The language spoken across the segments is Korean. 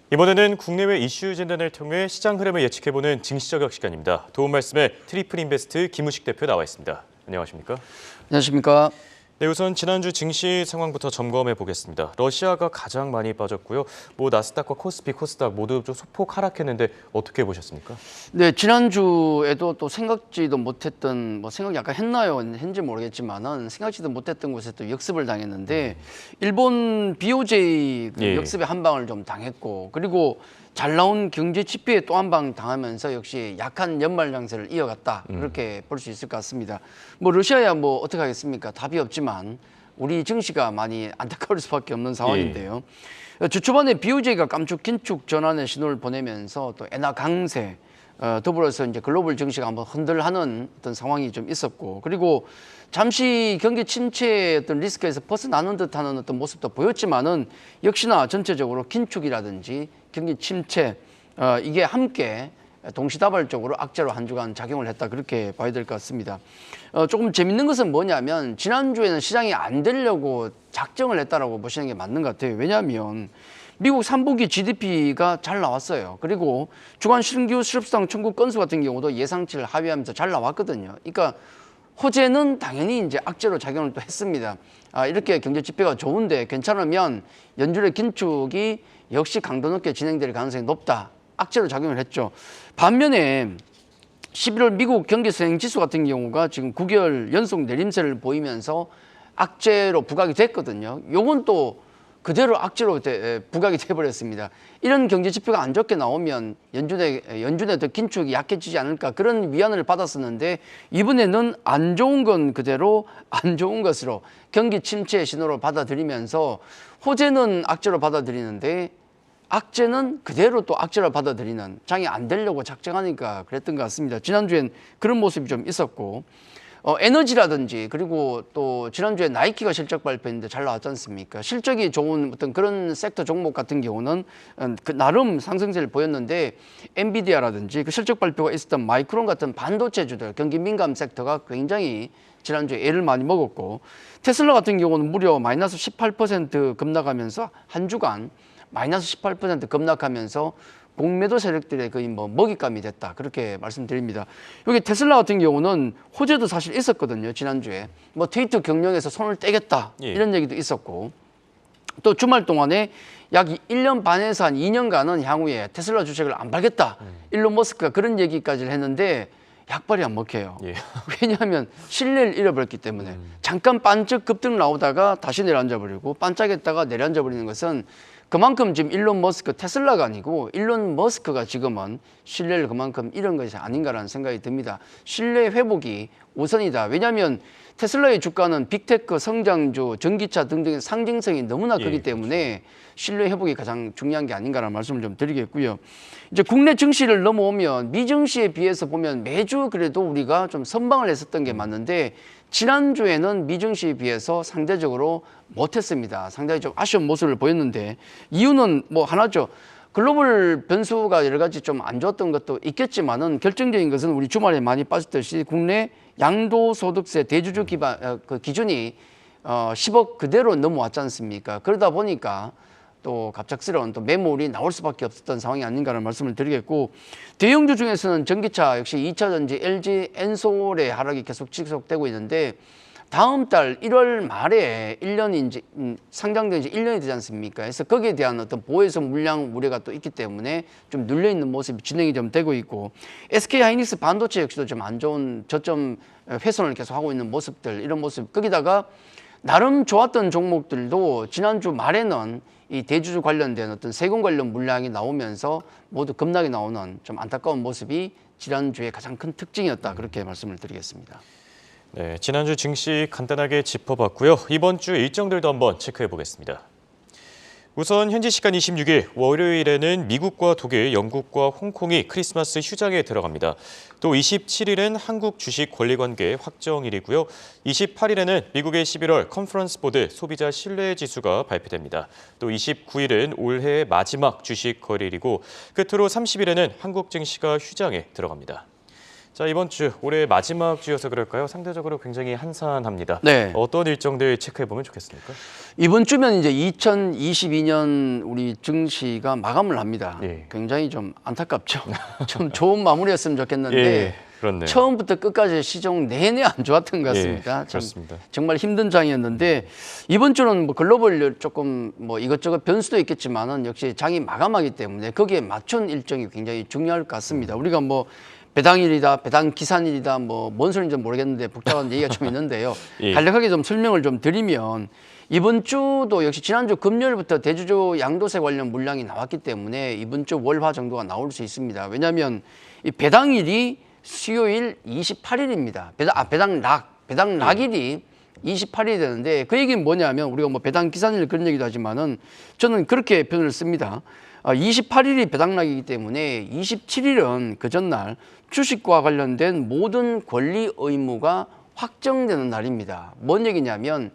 이번에는 국내외 이슈 진단을 통해 시장 흐름을 예측해보는 증시저격 시간입니다. 도움 말씀에 트리플 인베스트 김우식 대표 나와 있습니다. 안녕하십니까? 안녕하십니까? 네, 우선 지난주 증시 상황부터 점검해 보겠습니다. 러시아가 가장 많이 빠졌고요. 나스닥과 코스피, 코스닥 모두 좀 소폭 하락했는데 어떻게 보셨습니까? 네, 지난주에도 또 생각지도 못했던, 생각 약간 했나요? 했는지 모르겠지만은 생각지도 못했던 곳에 또 역습을 당했는데 일본 BOJ 역습의 한 방을 좀 당했고, 그리고 잘 나온 경제 지표에 또 한 방 당하면서 역시 약한 연말 장세를 이어갔다, 그렇게 볼 수 있을 것 같습니다. 러시아야 어떻게 하겠습니까? 답이 없지만 우리 증시가 많이 안타까울 수밖에 없는 상황인데요. 주 초반에 BOJ가 깜축 긴축 전환의 신호를 보내면서 또 엔화 강세, 더불어서 이제 글로벌 증시가 한번 흔들하는 어떤 상황이 좀 있었고, 그리고 잠시 경기 침체의 어떤 리스크에서 벗어나는 듯하는 어떤 모습도 보였지만은 역시나 전체적으로 긴축이라든지 경기 침체, 이게 함께 동시다발적으로 악재로 한 주간 작용을 했다, 그렇게 봐야 될 것 같습니다. 조금 재밌는 것은 뭐냐면 지난주에는 시장이 안 되려고 작정을 했다라고 보시는 게 맞는 것 같아요. 왜냐하면 미국 3분기 GDP가 잘 나왔어요. 그리고 주간 신규 실업수당 청구 건수 같은 경우도 예상치를 하회하면서 잘 나왔거든요. 그러니까 호재는 당연히 이제 악재로 작용을 또 했습니다. 이렇게 경제 지표가 좋은데 괜찮으면 연준의 긴축이 역시 강도 높게 진행될 가능성이 높다, 악재로 작용을 했죠. 반면에 11월 미국 경기 수행 지수 같은 경우가 지금 9개월 연속 내림세를 보이면서 악재로 부각이 됐거든요. 요건 또 그대로 악재로 부각이 돼버렸습니다. 이런 경제 지표가 안 좋게 나오면 연준의 더 긴축이 약해지지 않을까, 그런 위안을 받았었는데 이번에는 안 좋은 건 그대로 안 좋은 것으로 경기 침체의 신호로 받아들이면서 호재는 악재로 받아들이는데 악재는 그대로 또 악재로 받아들이는, 장이 안 되려고 작정하니까 그랬던 것 같습니다. 지난주엔 그런 모습이 좀 있었고, 에너지라든지, 그리고 또 지난주에 나이키가 실적 발표했는데 잘 나왔지 않습니까? 실적이 좋은 어떤 그런 섹터 종목 같은 경우는 나름 상승세를 보였는데, 엔비디아라든지 그 실적 발표가 있었던 마이크론 같은 반도체주들, 경기 민감 섹터가 굉장히 지난주에 애를 많이 먹었고, 테슬라 같은 경우는 무려 마이너스 18% 급락하면서 한 주간 마이너스 18% 급락하면서 공매도 세력들의 거의 먹잇감이 됐다, 그렇게 말씀드립니다. 여기 테슬라 같은 경우는 호재도 사실 있었거든요. 지난주에 트위터 경영에서 손을 떼겠다, 이런 얘기도 있었고, 또 주말 동안에 약 1년 반에서 한 2년간은 향후에 테슬라 주식을 안 팔겠다, 일론 머스크가 그런 얘기까지 했는데 약발이 안 먹혀요. 왜냐하면 신뢰를 잃어버렸기 때문에. 잠깐 반짝 급등 나오다가 다시 내려앉아버리고, 반짝했다가 내려앉아버리는 것은 그만큼 지금 일론 머스크, 테슬라가 아니고 일론 머스크가 지금은 신뢰를 그만큼 잃은 것이 아닌가라는 생각이 듭니다. 신뢰 회복이 우선이다. 왜냐하면 테슬라의 주가는 빅테크, 성장주, 전기차 등등의 상징성이 너무나 크기 때문에 신뢰 회복이 가장 중요한 게 아닌가라는 말씀을 좀 드리겠고요. 이제 국내 증시를 넘어오면 미증시에 비해서 보면 매주 그래도 우리가 좀 선방을 했었던 게 맞는데, 지난주에는 미증시에 비해서 상대적으로 못했습니다. 상당히 좀 아쉬운 모습을 보였는데, 이유는 하나죠. 글로벌 변수가 여러 가지 좀 안 좋았던 것도 있겠지만은, 결정적인 것은 우리 주말에 많이 빠졌듯이 국내 양도소득세 대주주 기반 기준이 10억 그대로 넘어왔지 않습니까? 그러다 보니까 또 갑작스러운 또 매물이 나올 수밖에 없었던 상황이 아닌가라는 말씀을 드리겠고, 대형주 중에서는 전기차 역시 2차전지, LG, 엔솔의 하락이 계속 지속되고 있는데, 다음 달 1월 말에 1년이 이제 상장된 지 1년이 되지 않습니까? 그래서 거기에 대한 어떤 보혜서 물량 우려가 또 있기 때문에 좀 눌려 있는 모습이 진행이 좀 되고 있고, SK 하이닉스 반도체 역시도 좀 안 좋은 저점 훼손을 계속 하고 있는 모습들, 이런 모습, 거기다가 나름 좋았던 종목들도 지난주 말에는 이 대주주 관련된 어떤 세금 관련 물량이 나오면서 모두 급락이 나오는 좀 안타까운 모습이 지난주에 가장 큰 특징이었다, 그렇게 말씀을 드리겠습니다. 네, 지난주 증시 간단하게 짚어봤고요. 이번 주 일정들도 한번 체크해 보겠습니다. 우선 현지 시간 26일 월요일에는 미국과 독일, 영국과 홍콩이 크리스마스 휴장에 들어갑니다. 또 27일은 한국 주식 권리관계 확정일이고요. 28일에는 미국의 11월 컨퍼런스 보드 소비자 신뢰 지수가 발표됩니다. 또 29일은 올해의 마지막 주식 거래일이고, 끝으로 30일에는 한국 증시가 휴장에 들어갑니다. 자, 이번 주 올해 마지막 주여서 그럴까요? 상대적으로 굉장히 한산합니다. 네. 어떤 일정들 체크해 보면 좋겠습니까? 이번 주면 이제 2022년 우리 증시가 마감을 합니다. 예. 굉장히 좀 안타깝죠. 좀 좋은 마무리였으면 좋겠는데 예, 그렇네요. 처음부터 끝까지 시종 내내 안 좋았던 것 같습니다. 예, 그렇습니다. 정말 힘든 장이었는데 이번 주는 뭐 글로벌 조금 뭐 이것저것 변수도 있겠지만은 역시 장이 마감하기 때문에 거기에 맞춘 일정이 굉장히 중요할 것 같습니다. 우리가 뭐 배당일이다, 배당 기산일이다, 뭐 뭔 소리인지 모르겠는데 복잡한 얘기가 좀 있는데요. 예. 간략하게 좀 설명을 좀 드리면 이번 주도 역시 지난주 금요일부터 대주주 양도세 관련 물량이 나왔기 때문에 이번 주 월화 정도가 나올 수 있습니다. 왜냐하면 이 배당일이 수요일 28일입니다. 배당락일이 28일이 되는데 그 얘기는 뭐냐면 우리가 뭐 배당 기산일 그런 얘기도 하지만은 저는 그렇게 표현을 씁니다. 28일이 배당락이기 때문에 27일은 그 전날 주식과 관련된 모든 권리 의무가 확정되는 날입니다. 뭔 얘기냐면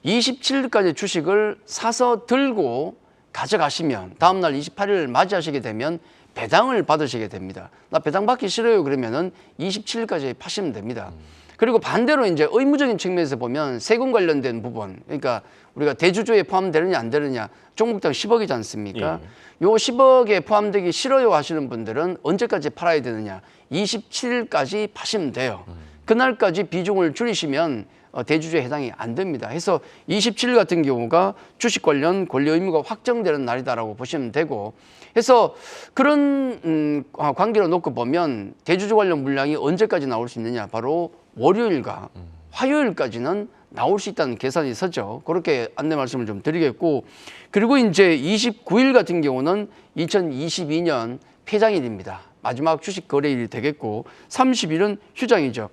27일까지 주식을 사서 들고 가져가시면 다음날 28일을 맞이하시게 되면 배당을 받으시게 됩니다. 나 배당 받기 싫어요 그러면은 27일까지 파시면 됩니다. 그리고 반대로 이제 의무적인 측면에서 보면 세금 관련된 부분, 그러니까 우리가 대주주에 포함되느냐 안 되느냐, 종목당 10억이지 않습니까? 요 10억에 포함되기 싫어요 하시는 분들은 언제까지 팔아야 되느냐? 27일까지 파시면 돼요. 그날까지 비중을 줄이시면 대주주에 해당이 안 됩니다. 해서 27일 같은 경우가 주식 관련 권리 의무가 확정되는 날이다라고 보시면 되고, 해서 그런 관계로 놓고 보면 대주주 관련 물량이 언제까지 나올 수 있느냐? 바로 월요일과 화요일까지는 나올 수 있다는 계산이 서죠. 그렇게 안내 말씀을 좀 드리겠고, 그리고 이제 29일 같은 경우는 2022년 폐장일입니다. 마지막 주식 거래일이 되겠고 30일은 휴장이죠.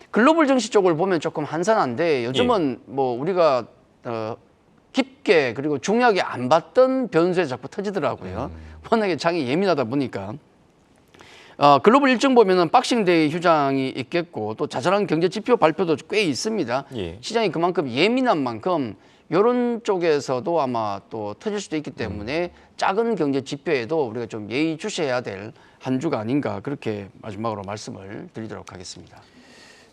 글로벌 증시 쪽을 보면 조금 한산한데 요즘은 뭐 우리가 깊게 그리고 중요하게 안 봤던 변수에 자꾸 터지더라고요. 워낙에 장이 예민하다 보니까. 글로벌 일정 보면은 박싱데이 휴장이 있겠고 또 자잘한 경제 지표 발표도 꽤 있습니다. 예. 시장이 그만큼 예민한 만큼 이런 쪽에서도 아마 또 터질 수도 있기 때문에 작은 경제 지표에도 우리가 좀 예의주시해야 될 한 주가 아닌가 그렇게 마지막으로 말씀을 드리도록 하겠습니다.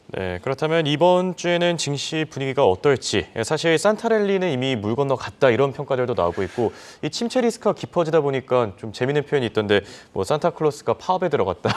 네, 그렇다면 이번 주에는 증시 분위기가 어떨지, 사실 산타랠리는 이미 물 건너 갔다 이런 평가들도 나오고 있고 이 침체 리스크가 깊어지다 보니까 좀 재미있는 표현이 있던데 뭐 산타클로스가 파업에 들어갔다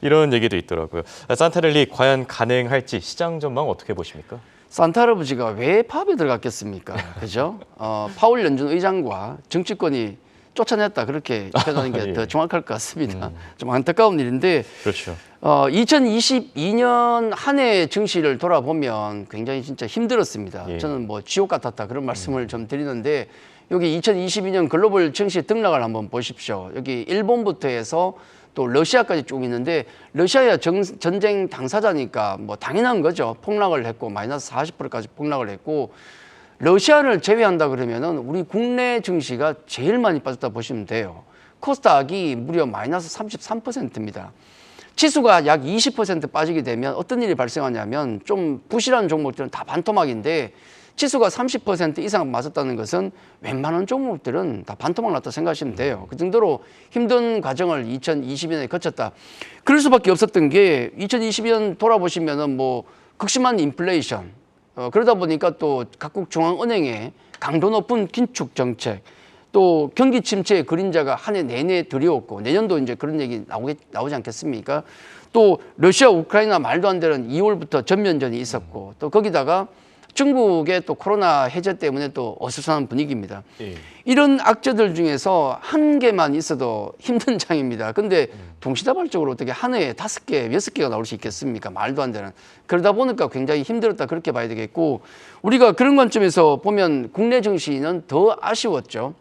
이런 얘기도 있더라고요. 산타랠리 과연 가능할지 시장 전망 어떻게 보십니까? 산타 할아버지가 왜 파업에 들어갔겠습니까? 그죠? 파월 연준 의장과 정치권이 쫓아냈다 그렇게 표현하는 게 더 예. 정확할 것 같습니다. 좀 안타까운 일인데 그렇죠. 2022년 한 해 증시를 돌아보면 굉장히 진짜 힘들었습니다. 예. 저는 뭐 지옥 같았다 그런 말씀을 좀 드리는데 여기 2022년 글로벌 증시 등락을 한번 보십시오. 여기 일본부터 해서 또 러시아까지 쭉 있는데 러시아야 전쟁 당사자니까 뭐 당연한 거죠. 폭락을 했고 마이너스 40%까지 폭락을 했고 러시아를 제외한다 그러면은 우리 국내 증시가 제일 많이 빠졌다 보시면 돼요. 코스닥이 무려 마이너스 33%입니다. 지수가 약 20% 빠지게 되면 어떤 일이 발생하냐면 좀 부실한 종목들은 다 반토막인데 지수가 30% 이상 맞았다는 것은 웬만한 종목들은 다 반토막 났다 생각하시면 돼요. 그 정도로 힘든 과정을 2022년에 거쳤다. 그럴 수밖에 없었던 게 2022년 돌아보시면은 뭐 극심한 인플레이션, 그러다 보니까 또 각국 중앙은행의 강도 높은 긴축 정책, 또 경기 침체의 그림자가 한 해 내내 드리웠고 내년도 이제 그런 얘기 나오지 않겠습니까? 또 러시아 우크라이나 말도 안 되는 2월부터 전면전이 있었고 또 거기다가 중국의 또 코로나 해제 때문에 또 어수선한 분위기입니다. 예. 이런 악재들 중에서 한 개만 있어도 힘든 장입니다. 근데 동시다발적으로 어떻게 한 해에 5개, 6개가 나올 수 있겠습니까? 말도 안 되는. 그러다 보니까 굉장히 힘들었다 그렇게 봐야 되겠고 우리가 그런 관점에서 보면 국내 증시는 더 아쉬웠죠.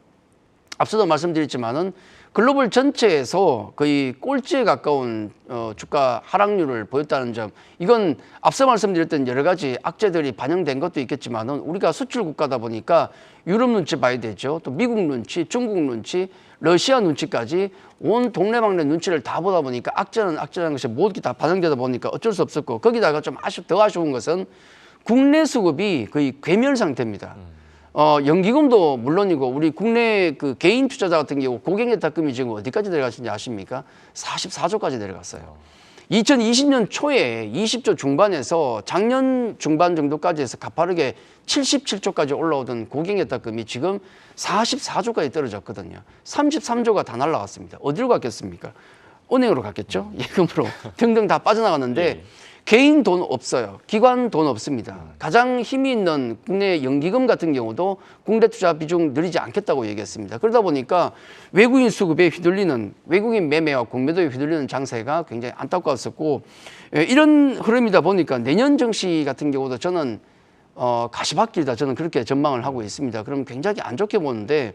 앞서도 말씀드렸지만은 글로벌 전체에서 거의 꼴찌에 가까운 주가 하락률을 보였다는 점, 이건 앞서 말씀드렸던 여러 가지 악재들이 반영된 것도 있겠지만은 우리가 수출 국가다 보니까 유럽 눈치 봐야 되죠. 또 미국 눈치, 중국 눈치, 러시아 눈치까지 온 동네방네 눈치를 다 보다 보니까 악재라는 것이 모두 다 반영되다 보니까 어쩔 수 없었고 거기다가 좀 더 아쉬운 것은 국내 수급이 거의 괴멸 상태입니다. 연기금도 물론이고 우리 국내 그 개인 투자자 같은 경우 고객예탁금이 지금 어디까지 내려갔는지 아십니까? 44조까지 내려갔어요. 2020년 초에 20조 중반에서 작년 중반 정도까지 해서 가파르게 77조까지 올라오던 고객예탁금이 지금 44조까지 떨어졌거든요. 33조가 다 날라갔습니다. 어디로 갔겠습니까? 은행으로 갔겠죠? 예금으로 등등 다 빠져나갔는데 예. 개인 돈 없어요. 기관 돈 없습니다. 가장 힘이 있는 국내 연기금 같은 경우도 국내 투자 비중 늘리지 않겠다고 얘기했습니다. 그러다 보니까 외국인 수급에 휘둘리는 외국인 매매와 공매도에 휘둘리는 장세가 굉장히 안타까웠었고 이런 흐름이다 보니까 내년 증시 같은 경우도 저는 가시밭길이다. 저는 그렇게 전망을 하고 있습니다. 그럼 굉장히 안 좋게 보는데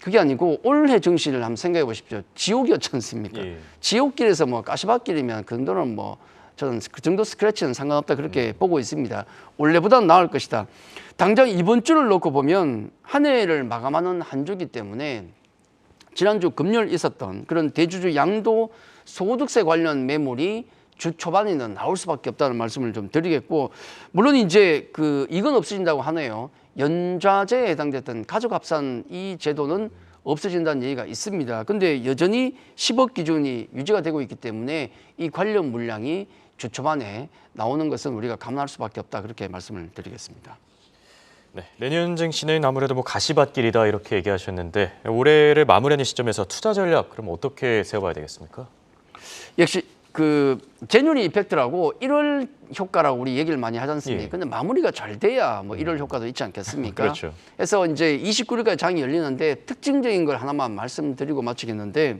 그게 아니고 올해 증시를 한번 생각해 보십시오. 지옥이었지 않습니까? 예. 지옥길에서 뭐 가시밭길이면 그 정도는 뭐 저는 그 정도 스크래치는 상관없다 그렇게 보고 있습니다. 원래보다는 나을 것이다. 당장 이번 주를 놓고 보면 한 해를 마감하는 한 주기 때문에 지난주 금요일 있었던 그런 대주주 양도 소득세 관련 매물이 주 초반에는 나올 수밖에 없다는 말씀을 좀 드리겠고, 물론 이제 이건 없어진다고 하네요. 연좌제에 해당됐던 가족합산 이 제도는 없어진다는 얘기가 있습니다. 근데 여전히 10억 기준이 유지가 되고 있기 때문에 이 관련 물량이 주 초반에 나오는 것은 우리가 감안할 수밖에 없다 그렇게 말씀을 드리겠습니다. 네, 내년 증시는 아무래도 뭐 가시밭길이다 이렇게 얘기하셨는데 올해를 마무리하는 시점에서 투자 전략 그럼 어떻게 세워봐야 되겠습니까? 역시 제뉴리 이펙트라고 1월 효과라고 우리 얘기를 많이 하지 않습니까? 예. 근데 마무리가 잘 돼야 뭐 1월 효과도 있지 않겠습니까? 그렇죠. 그래서 이제 29일까지 장이 열리는데 특징적인 걸 하나만 말씀드리고 마치겠는데,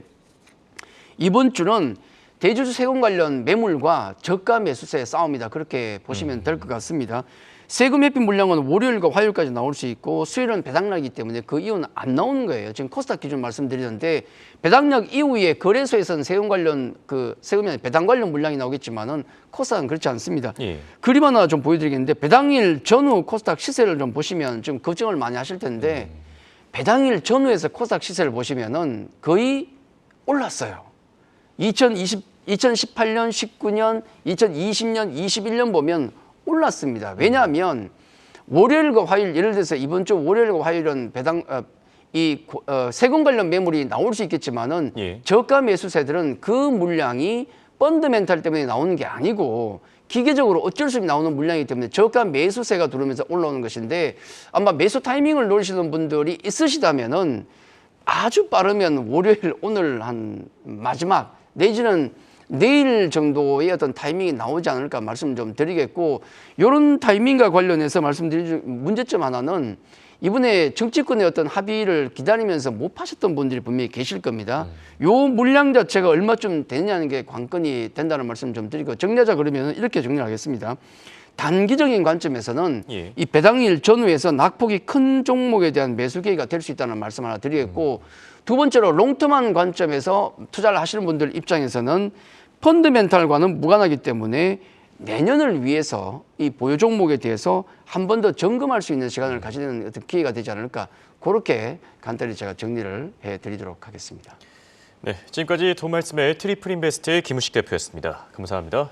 이번 주는 대주주 세금 관련 매물과 저가 매수세의 싸움이다 그렇게 보시면 될 것 같습니다. 세금 회피 물량은 월요일과 화요일까지 나올 수 있고 수요일은 배당락이기 때문에 그 이후는 안 나오는 거예요. 지금 코스닥 기준 말씀드리는데 배당락 이후에 거래소에서는 세금 관련 세금이 아니라 배당 관련 물량이 나오겠지만은 코스닥은 그렇지 않습니다. 예. 그림 하나 좀 보여드리겠는데 배당일 전후 코스닥 시세를 좀 보시면 좀 걱정을 많이 하실 텐데 배당일 전후에서 코스닥 시세를 보시면은 거의 올랐어요. 2018년, 19년, 2020년, 21년 보면 올랐습니다. 왜냐하면 월요일과 화요일, 예를 들어서 이번 주 월요일과 화요일은 세금 관련 매물이 나올 수 있겠지만은 예. 저가 매수세들은 그 물량이 펀드멘탈 때문에 나오는 게 아니고 기계적으로 어쩔 수 없이 나오는 물량이기 때문에 저가 매수세가 들어오면서 올라오는 것인데, 아마 매수 타이밍을 노리시는 분들이 있으시다면은 아주 빠르면 월요일 오늘 한 마지막 내지는 내일 정도의 어떤 타이밍이 나오지 않을까 말씀 좀 드리겠고, 이런 타이밍과 관련해서 말씀드릴 문제점 하나는 이번에 정치권의 어떤 합의를 기다리면서 못 파셨던 분들이 분명히 계실 겁니다. 요 물량 자체가 얼마쯤 되느냐는 게 관건이 된다는 말씀 좀 드리고, 정리하자 그러면 이렇게 정리를 하겠습니다. 단기적인 관점에서는 예. 이 배당일 전후에서 낙폭이 큰 종목에 대한 매수 계기가 될 수 있다는 말씀 하나 드리겠고, 두 번째로 롱텀한 관점에서 투자를 하시는 분들 입장에서는 펀드멘탈과는 무관하기 때문에 내년을 위해서 이 보유 종목에 대해서 한 번 더 점검할 수 있는 시간을 가지는 어떤 기회가 되지 않을까, 그렇게 간단히 제가 정리를 해드리도록 하겠습니다. 네, 지금까지 도움 말씀의 트리플 인베스트의 김우식 대표였습니다. 감사합니다.